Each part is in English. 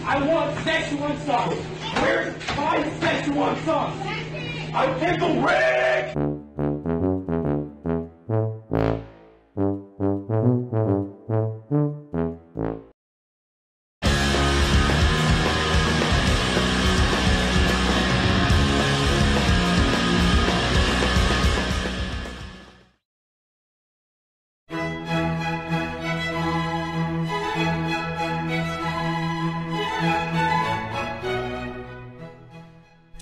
I want Szechuan sauce. Where's my Szechuan sauce? I pickle Rick!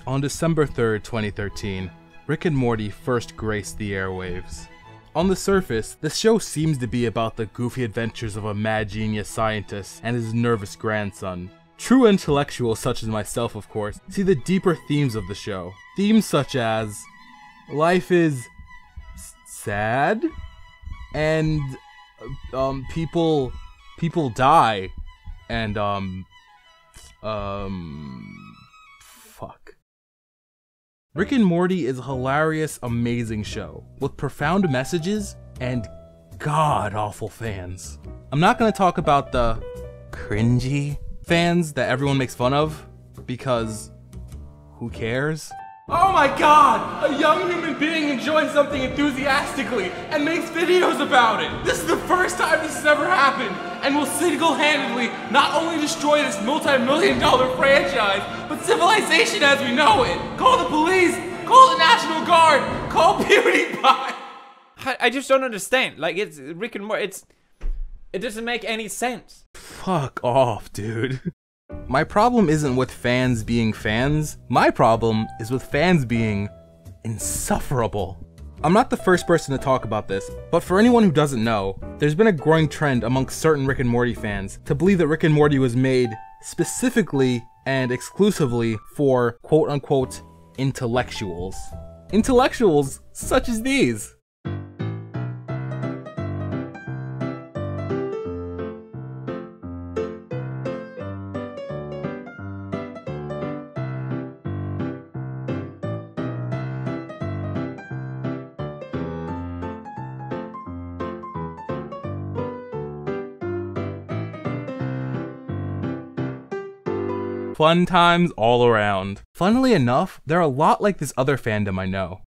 On December 3rd, 2013, Rick and Morty first graced the airwaves. On the surface, the show seems to be about the goofy adventures of a mad genius scientist and his nervous grandson. True intellectuals such as myself, of course, see the deeper themes of the show. Themes such as life is sad, and people die, and fuck. Rick and Morty is a hilarious, amazing show, with profound messages and god-awful fans. I'm not gonna talk about the cringy fans that everyone makes fun of, because who cares? Oh my god! A young human being enjoys something enthusiastically and makes videos about it! This is the first time this has ever happened, and will single-handedly not only destroy this multi-million-dollar franchise, but civilization as we know it! Call the police! Call the National Guard! Call PewDiePie! I just don't understand. Like, it's Rick and Morty, it doesn't make any sense. Fuck off, dude. My problem isn't with fans being fans, my problem is with fans being insufferable. I'm not the first person to talk about this, but for anyone who doesn't know, there's been a growing trend amongst certain Rick and Morty fans to believe that Rick and Morty was made specifically and exclusively for quote-unquote intellectuals. Intellectuals such as these. Fun times all around. Funnily enough, they're a lot like this other fandom I know.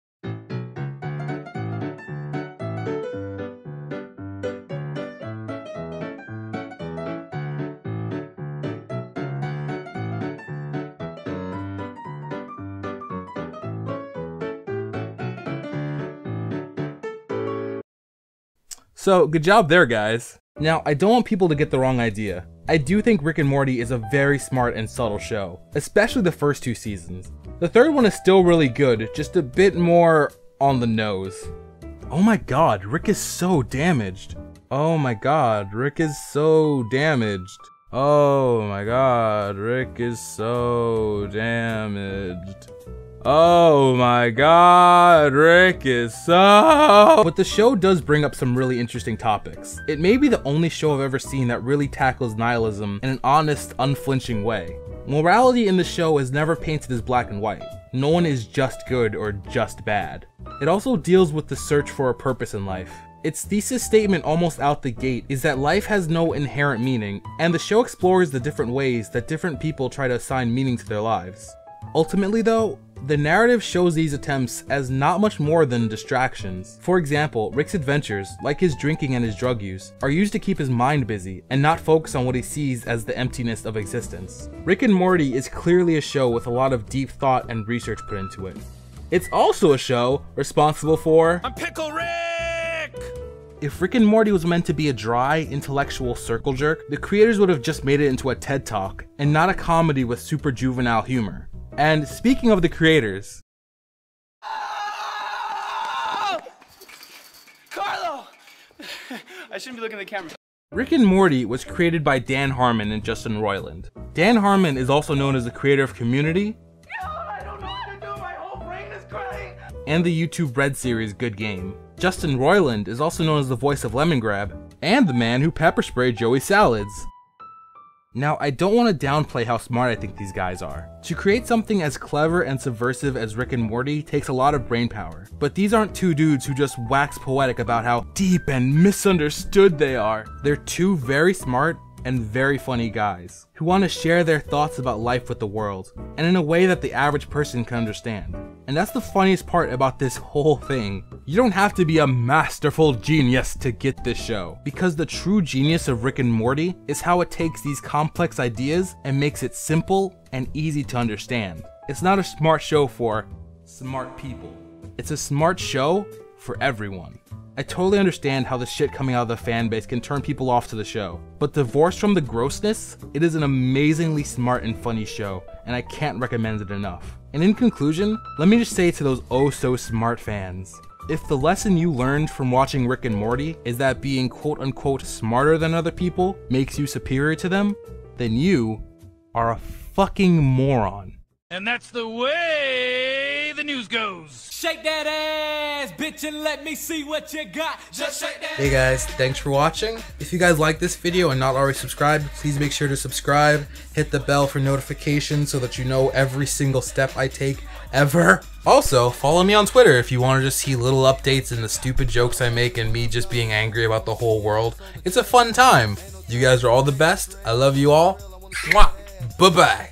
So, good job there, guys. Now, I don't want people to get the wrong idea. I do think Rick and Morty is a very smart and subtle show, especially the first two seasons. The third one is still really good, just a bit more on the nose. Oh my god, Rick is so damaged. Oh my god, Rick is so damaged. Oh my god, Rick is so damaged. Oh my god, Rick is so... But the show does bring up some really interesting topics. It may be the only show I've ever seen that really tackles nihilism in an honest, unflinching way. Morality in the show is never painted as black and white. No one is just good or just bad. It also deals with the search for a purpose in life. Its thesis statement almost out the gate is that life has no inherent meaning, and the show explores the different ways that different people try to assign meaning to their lives. Ultimately though, the narrative shows these attempts as not much more than distractions. For example, Rick's adventures, like his drinking and his drug use, are used to keep his mind busy and not focus on what he sees as the emptiness of existence. Rick and Morty is clearly a show with a lot of deep thought and research put into it. It's also a show responsible for I'm Pickle Rick! If Rick and Morty was meant to be a dry, intellectual circle jerk, the creators would have just made it into a TED Talk, and not a comedy with super juvenile humor. And speaking of the creators... Oh! Carlo! I shouldn't be looking at the camera. Rick and Morty was created by Dan Harmon and Justin Roiland. Dan Harmon is also known as the creator of Community, I don't know what to do, my whole brain is crying! and the YouTube Red series Good Game. Justin Roiland is also known as the voice of Lemongrab, and the man who pepper sprayed Joey Salads. Now, I don't want to downplay how smart I think these guys are. To create something as clever and subversive as Rick and Morty takes a lot of brainpower, but these aren't two dudes who just wax poetic about how deep and misunderstood they are. They're two very smart and very funny guys who want to share their thoughts about life with the world, and in a way that the average person can understand. And that's the funniest part about this whole thing. You don't have to be a masterful genius to get this show, because the true genius of Rick and Morty is how it takes these complex ideas and makes it simple and easy to understand. It's not a smart show for smart people. It's a smart show for everyone. I totally understand how the shit coming out of the fan base can turn people off to the show, but divorced from the grossness, it is an amazingly smart and funny show, and I can't recommend it enough. And in conclusion, let me just say to those oh so smart fans, if the lesson you learned from watching Rick and Morty is that being quote unquote smarter than other people makes you superior to them, then you are a fucking moron. And that's the way the news goes. Shake that ass, bitch, and let me see what you got. Just shake that. Hey guys, thanks for watching. If you guys like this video and not already subscribed, please make sure to subscribe, hit the bell for notifications so that you know every single step I take ever. Also, follow me on Twitter if you want to just see little updates and the stupid jokes I make and me just being angry about the whole world. It's a fun time. You guys are all the best. I love you all. Mwah. Bye-bye.